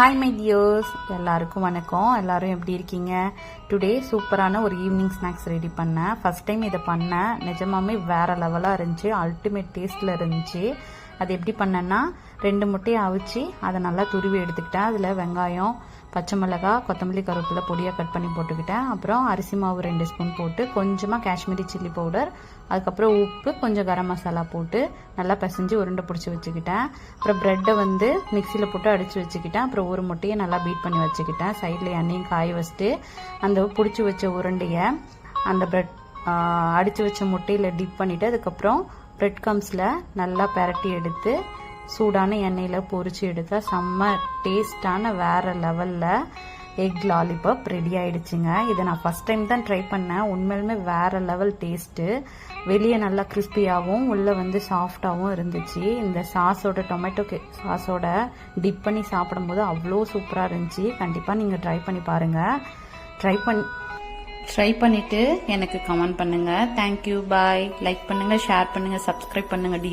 Hi my tears, எல்லாருக்கும் வணக்கம். எல்லாரும் எப்படி இருக்கீங்க? டுடே சூப்பரான ஒரு ஈவினிங் ஸ்நாக்ஸ் ரெடி பண்ணேன். ஃபர்ஸ்ட் டைம் இதை பண்ணேன். நிஜமாமே வேறு லெவலாக இருந்துச்சு. அல்டிமேட் டேஸ்ட்டில் இருந்துச்சு. அது எப்படி பண்ணேன்னா, 2 முட்டையை அவிச்சு அதை நல்லா துருவி எடுத்துக்கிட்டேன். அதில் வெங்காயம், பச்சை மிளகாய், கொத்தமல்லி, கருவேப்பிலை பொடியாக கட் பண்ணி போட்டுக்கிட்டேன். அப்புறம் அரிசி மாவு 2 ஸ்பூன் போட்டு, கொஞ்சமாக காஷ்மீரி சில்லி பவுடர், அதுக்கப்புறம் உப்பு, கொஞ்சம் கரம் மசாலா போட்டு நல்லா பிசைஞ்சு உருண்டை பிடிச்சி வச்சுக்கிட்டேன். அப்புறம் ப்ரெட்டை மிக்சியில் போட்டு அடித்து வச்சுக்கிட்டேன். அப்புறம் ஒரு முட்டையை நல்லா பீட் பண்ணி வச்சுக்கிட்டேன். சைடில் எண்ணெயும் காய வச்சுட்டு அந்த பிடிச்சி வச்ச உருண்டையை அந்த ப்ரெட் அடித்து வச்ச முட்டையில் டிப் பண்ணிவிட்டு, அதுக்கப்புறம் ப்ரெட் கம்ஸில் நல்லா பெரட்டி எடுத்து சூடான எண்ணெயில் பொரிச்சு எடுத்தால் செம்ம டேஸ்டான வேறு லெவலில் எக் லாலிபாப் ரெடி ஆகிடுச்சுங்க. இதை நான் ஃபஸ்ட் டைம் தான் ட்ரை பண்ணேன். உண்மையிலுமே வேறு லெவல் டேஸ்ட்டு. வெளியே நல்லா கிறிஸ்பியாகவும் உள்ளே சாஃப்டாகவும் இருந்துச்சு. இந்த சாஸோட டொமேட்டோ சாஸோட டிப் பண்ணி சாப்பிடும்போது அவ்வளோ சூப்பராக இருந்துச்சு. கண்டிப்பாக நீங்கள் ட்ரை பண்ணி பாருங்கள். ட்ரை பண்ணிவிட்டு எனக்கு கமெண்ட் பண்ணுங்கள். தேங்க்யூ, பாய். லைக் பண்ணுங்கள், ஷேர் பண்ணுங்கள், சப்ஸ்கிரைப் பண்ணுங்கள்.